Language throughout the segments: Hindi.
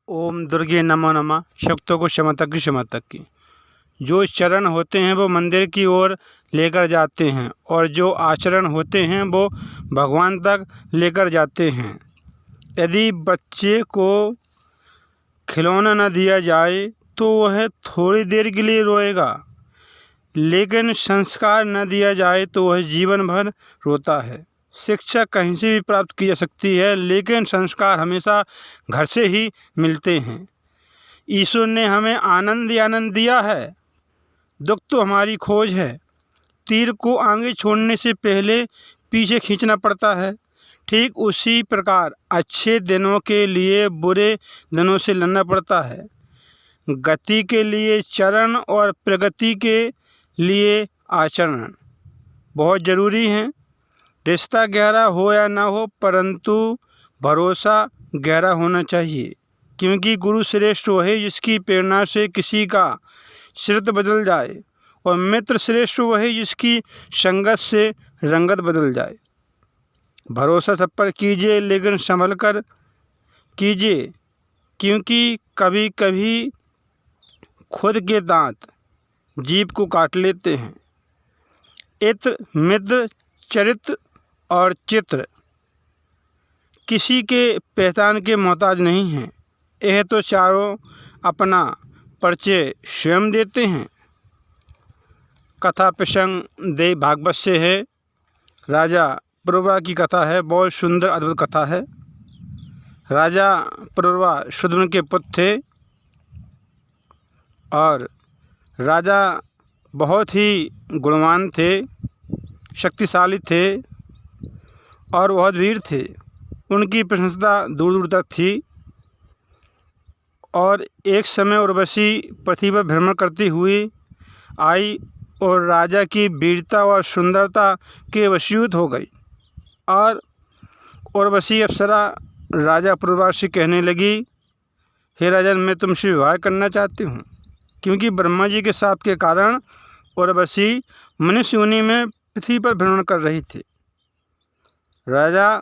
ओम दुर्गे नमो नमः। शक्तों को क्षमा तक की जो चरण होते हैं वो मंदिर की ओर लेकर जाते हैं और जो आचरण होते हैं वो भगवान तक लेकर जाते हैं। यदि बच्चे को खिलौना न दिया जाए तो वह थोड़ी देर के लिए रोएगा, लेकिन संस्कार न दिया जाए तो वह जीवन भर रोता है। शिक्षा कहीं से भी प्राप्त की जा सकती है, लेकिन संस्कार हमेशा घर से ही मिलते हैं। ईश्वर ने हमें आनंद ही आनंद दिया है, दुख तो हमारी खोज है। तीर को आगे छोड़ने से पहले पीछे खींचना पड़ता है। ठीक उसी प्रकार अच्छे दिनों के लिए बुरे दिनों से लड़ना पड़ता है। गति के लिए चरण और प्रगति के लिए आचरण बहुत ज़रूरी हैं। रिश्ता गहरा हो या ना हो, परंतु भरोसा गहरा होना चाहिए, क्योंकि गुरु श्रेष्ठ वही जिसकी प्रेरणा से किसी का चरित्र बदल जाए, और मित्र श्रेष्ठ वही जिसकी संगत से रंगत बदल जाए। भरोसा सब पर कीजिए, लेकिन संभल कर कीजिए, क्योंकि कभी कभी खुद के दांत जीभ को काट लेते हैं। इत्र मित्र चरित्र और चित्र किसी के पहचान के मोहताज नहीं हैं। यह तो चारों अपना परिचय स्वयं देते हैं। कथा प्रसंग देव भागवत से है। राजा पुरवा की कथा है। बहुत सुंदर अद्भुत कथा है। राजा पुरवा शूद्र के पुत्र थे और राजा बहुत ही गुणवान थे, शक्तिशाली थे और बहुत वीर थे। उनकी प्रशंसा दूर दूर तक थी। और एक समय उर्वशी पृथ्वी पर भ्रमण करती हुई आई और राजा की वीरता और सुंदरता के वशीभूत हो गई। और उर्वशी अप्सरा राजा पुरवा से कहने लगी, हे राजन, मैं तुमसे विवाह करना चाहती हूँ, क्योंकि ब्रह्मा जी के शाप के कारण उर्वशी मनुष्य योनि में पृथ्वी पर भ्रमण कर रही थी। राजा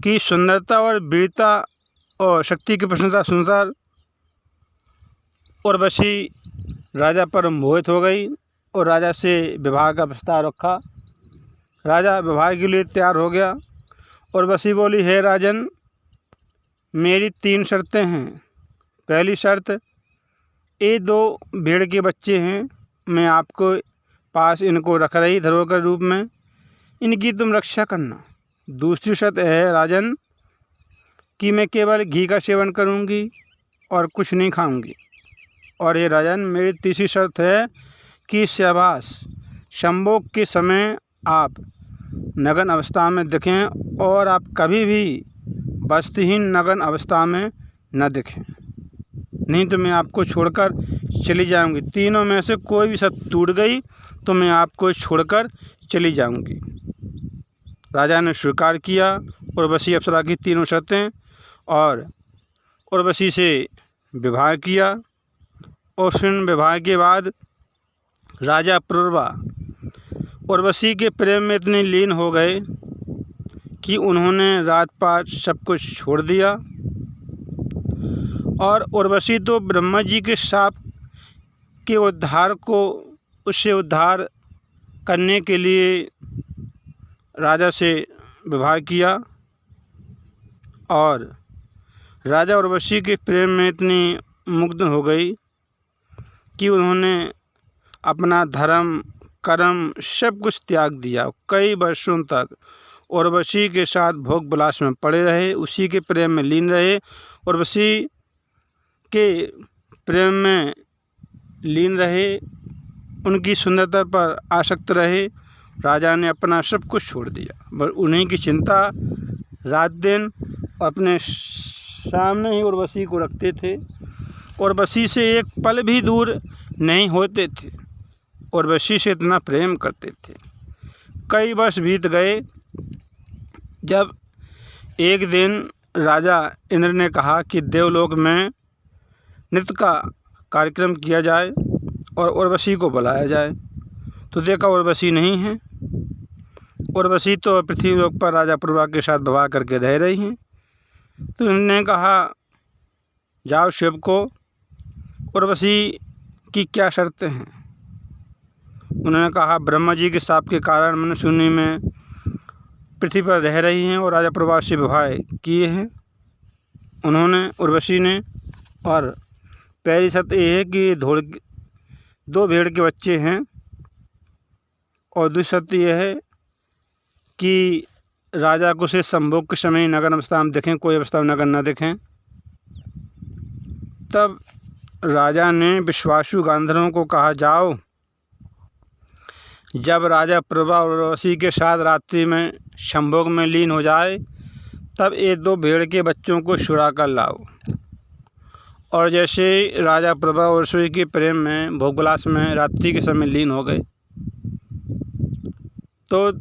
की सुंदरता और वीरता और शक्ति की प्रशंसा सुनकर उर्वशी राजा पर मोहित हो गई और राजा से विवाह का प्रस्ताव रखा। राजा विवाह के लिए तैयार हो गया। उर्वशी बोली, हे राजन, मेरी 3 शर्तें हैं। पहली शर्त, ये 2 भेड़ के बच्चे हैं, मैं आपको पास इनको रख रही धरोहर के रूप में, इनकी तुम रक्षा करना। दूसरी शर्त है राजन कि मैं केवल घी का सेवन करूंगी और कुछ नहीं खाऊंगी। और ये राजन, मेरी तीसरी शर्त है कि सहवास संभोग के समय आप नग्न अवस्था में दिखें और आप कभी भी वस्त्रहीन नग्न अवस्था में न दिखें, नहीं तो मैं आपको छोड़कर चली जाऊंगी। तीनों में से कोई भी शर्त टूट गई तो मैं आपको छोड़कर चली जाऊंगी। राजा ने स्वीकार किया उर्वशी अप्सरा की 3 शर्तें और उर्वशी से विवाह किया। और फिर विवाह के बाद राजा पुरवा उर्वशी के प्रेम में इतने लीन हो गए कि उन्होंने राजपाट सब कुछ छोड़ दिया। और उर्वशी तो ब्रह्मा जी के शाप के उद्धार को उससे उद्धार करने के लिए राजा से विवाह किया। और राजा उर्वशी के प्रेम में इतनी मुग्ध हो गई कि उन्होंने अपना धर्म कर्म सब कुछ त्याग दिया। कई वर्षों तक उर्वशी के साथ भोग विलास में पड़े रहे, उसी के प्रेम में लीन रहे, उर्वशी के प्रेम में लीन रहे, उनकी सुंदरता पर आसक्त रहे। राजा ने अपना सब कुछ छोड़ दिया, बस उन्हीं की चिंता रात दिन अपने सामने ही उर्वशी को रखते थे। उर्वशी से एक पल भी दूर नहीं होते थे, उर्वशी से इतना प्रेम करते थे। कई वर्ष बीत गए। जब एक दिन राजा इंद्र ने कहा कि देवलोक में नृत्य का कार्यक्रम किया जाए और उर्वशी को बुलाया जाए, तो देखा उर्वशी नहीं है। उर्वशी तो पृथ्वी लोक पर राजा पुरवा के साथ विवाह करके रह रही हैं। तो इन्होंने कहा जाओ शिव को उर्वशी की क्या शर्तें हैं। उन्होंने कहा, ब्रह्मा जी के शाप के कारण मनुष्य योनि में पृथ्वी पर रह रही हैं और राजा प्रभा से विवाह किए हैं उन्होंने, उर्वशी ने। और पहली शर्त ये है कि 2 भेड़ के बच्चे हैं, और दूसरी शर्त यह है कि राजा को से संभोग के समय नगर अवस्था में देखें, कोई अवस्था में नगर न देखें। तब राजा ने विश्वासु गांधर्वों को कहा, जाओ। जब राजा प्रभा और उर्वशी के साथ रात्रि में संभोग में लीन हो जाए, तब ये 2 भेड़ के बच्चों को छुड़ा कर लाओ। और जैसे राजा प्रभा और उर्वशी के प्रेम में भोगविलास में रात्रि के समय लीन हो गए, तो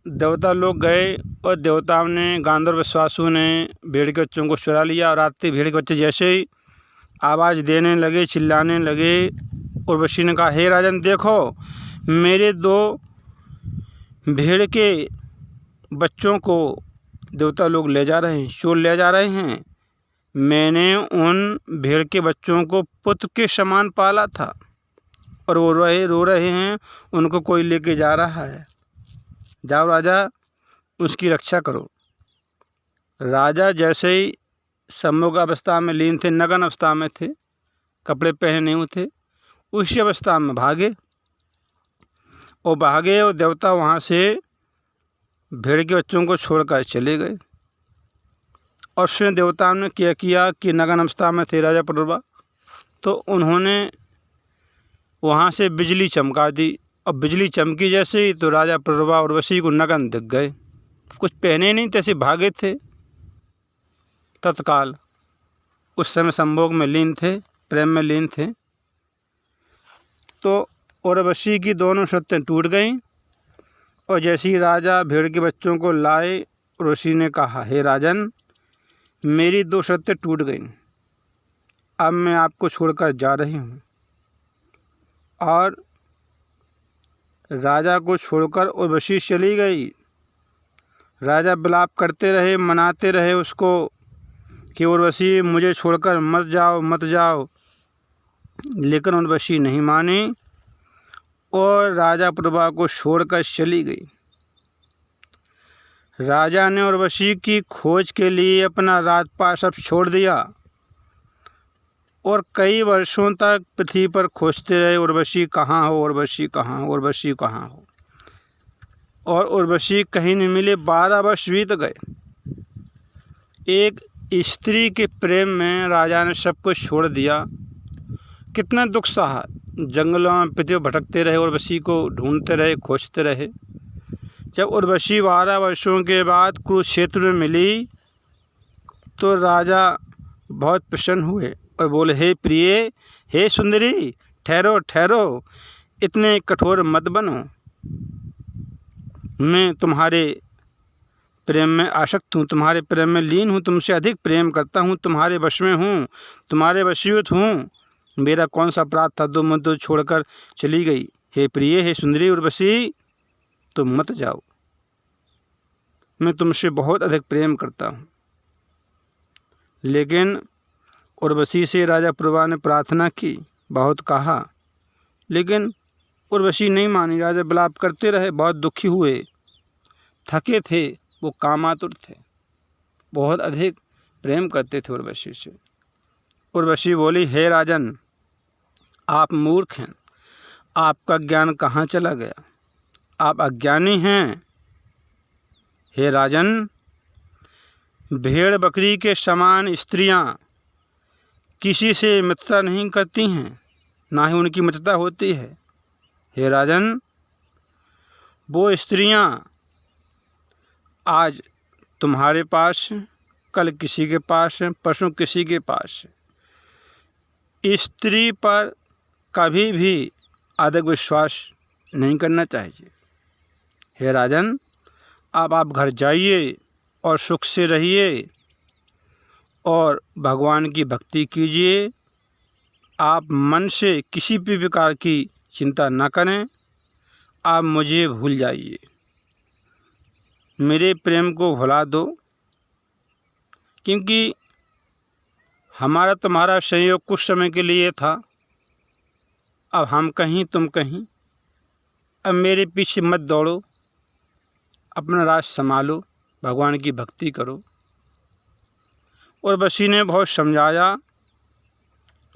देवता लोग गए और देवताओं ने, गांधर्व विश्वासु ने भेड़ के बच्चों को छुड़ा लिया। और रात्रि भेड़ के बच्चे जैसे ही आवाज़ देने लगे, चिल्लाने लगे, उर्वशी ने कहा, हे राजन, देखो मेरे 2 भेड़ के बच्चों को देवता लोग ले जा रहे हैं, चोर ले जा रहे हैं। मैंने उन भेड़ के बच्चों को पुत्र के समान पाला था और वो रो रहे हैं, उनको कोई लेके जा रहा है। जाओ राजा, उसकी रक्षा करो। राजा जैसे ही सम्मोग अवस्था में लीन थे, नग्न अवस्था में थे, कपड़े पहने नहीं हुए थे, उसी अवस्था में भागे और देवता वहाँ से भेड़ के बच्चों को छोड़कर चले गए। और स्वयं देवताओं ने क्या किया कि नग्न अवस्था में थे राजा प्रभा, तो उन्होंने वहाँ से बिजली चमका दी। और बिजली चमकी जैसे ही तो राजा प्रभा और उर्वशी को नग्न दिख गए, कुछ पहने नहीं, तैसे भागे थे। तत्काल उस समय संभोग में लीन थे, प्रेम में लीन थे। तो उर्वशी की दोनों शर्तें टूट गईं। और जैसे ही राजा भेड़ के बच्चों को लाए, उर्वशी ने कहा, हे राजन, मेरी 2 शर्तें टूट गईं, अब मैं आपको छोड़कर जा रही हूँ। और राजा को छोड़कर उर्वशी चली गई। राजा विलाप करते रहे, मनाते रहे उसको कि उर्वशी मुझे छोड़कर मत जाओ, मत जाओ। लेकिन उर्वशी नहीं मानी और राजा प्रभा को छोड़कर चली गई। राजा ने उर्वशी की खोज के लिए अपना राजपाट सब छोड़ दिया और कई वर्षों तक पृथ्वी पर खोजते रहे, उर्वशी कहाँ हो, उर्वशी कहाँ हो, उर्वशी कहाँ हो। और उर्वशी कहीं नहीं मिले। 12 वर्ष बीत गए। एक स्त्री के प्रेम में राजा ने सब कुछ छोड़ दिया। कितना दुख सहा। जंगलों में पृथ्वी भटकते रहे, उर्वशी को ढूंढते रहे, खोजते रहे। जब उर्वशी 12 वर्षों के बाद कुरुक्षेत्र में मिली, तो राजा बहुत प्रसन्न हुए और बोले, हे प्रिय, हे सुंदरी, ठहरो ठहरो, इतने कठोर मत बनो। मैं तुम्हारे प्रेम में आसक्त हूँ, तुम्हारे प्रेम में लीन हूँ, तुमसे अधिक प्रेम करता हूँ, तुम्हारे वश में हूँ, तुम्हारे वशीभूत हूँ। मेरा कौन सा अपराध था जो मैं तो छोड़कर चली गई। हे प्रिय, हे सुंदरी उर्वशी, तुम मत जाओ, मैं तुमसे बहुत अधिक प्रेम करता हूँ। लेकिन उर्वशी से राजा प्रभा ने प्रार्थना की, बहुत कहा, लेकिन उर्वशी नहीं मानी। राजा विलाप करते रहे, बहुत दुखी हुए, थके थे, वो कामातुर थे, बहुत अधिक प्रेम करते थे उर्वशी से। उर्वशी बोली, हे राजन, आप मूर्ख हैं, आपका ज्ञान कहाँ चला गया, आप अज्ञानी हैं। हे राजन, भेड़ बकरी के समान स्त्रियां किसी से मित्रता नहीं करती हैं, ना ही उनकी मित्रता होती है। हे राजन, वो स्त्रियां आज तुम्हारे पास, कल किसी के पास, परसों किसी के पास। स्त्री पर कभी भी अधिक विश्वास नहीं करना चाहिए। हे राजन, अब आप घर जाइए और सुख से रहिए और भगवान की भक्ति कीजिए। आप मन से किसी भी प्रकार की चिंता न करें, आप मुझे भूल जाइए, मेरे प्रेम को भुला दो, क्योंकि हमारा तुम्हारा संयोग कुछ समय के लिए था, अब हम कहीं तुम कहीं, अब मेरे पीछे मत दौड़ो, अपना राज संभालो, भगवान की भक्ति करो। उर्वशी ने बहुत समझाया,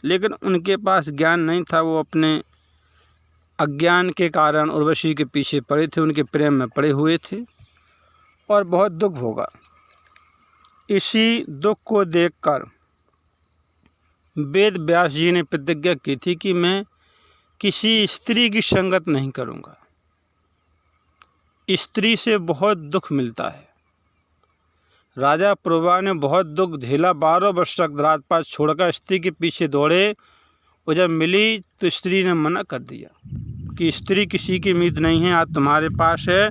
लेकिन उनके पास ज्ञान नहीं था। वो अपने अज्ञान के कारण उर्वशी के पीछे पड़े थे, उनके प्रेम में पड़े हुए थे और बहुत दुख होगा। इसी दुख को देखकर वेद व्यास जी ने प्रतिज्ञा की थी कि मैं किसी स्त्री की संगत नहीं करूँगा। स्त्री से बहुत दुख मिलता है। राजा पुरवा ने बहुत दुख झेला, 12 वर्ष तक राजपाट छोड़कर स्त्री के पीछे दौड़े। और जब मिली तो स्त्री ने मना कर दिया कि स्त्री किसी की उम्मीद नहीं है, आज तुम्हारे पास है,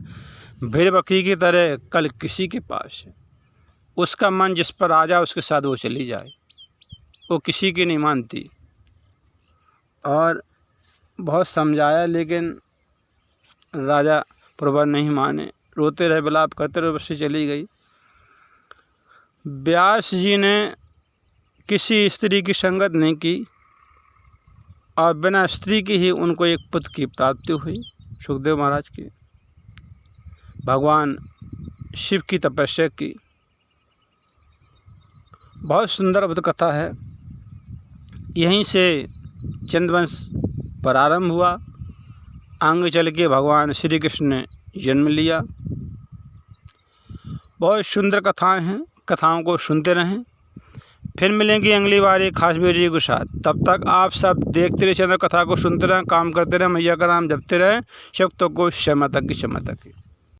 भेड़ बकरी की तरह कल किसी के पास है। उसका मन जिस पर आ जाए उसके साथ वो चली जाए, वो किसी की नहीं मानती। और बहुत समझाया, लेकिन राजा पुरवा नहीं माने, रोते रहे, विलाप करते रहे, बस चली गई। व्यास जी ने किसी स्त्री की संगत नहीं की और बिना स्त्री की ही उनको एक पुत्र की प्राप्ति हुई, सुखदेव महाराज की। भगवान शिव की तपस्या की। बहुत सुंदर अद्भुत कथा है। यहीं से चंद्रवंश प्रारंभ हुआ। आगे चल के भगवान श्री कृष्ण ने जन्म लिया। बहुत सुंदर कथाएं हैं, कथाओं को सुनते रहें। फिर मिलेंगे अगली बार एक खास वीडियो के साथ। तब तक आप सब देखते रहे, चंद्र कथा को सुनते रहें, काम करते रहें, मैया का नाम जपते रहें। शक्तों को क्षमा तक की क्षमा तक की।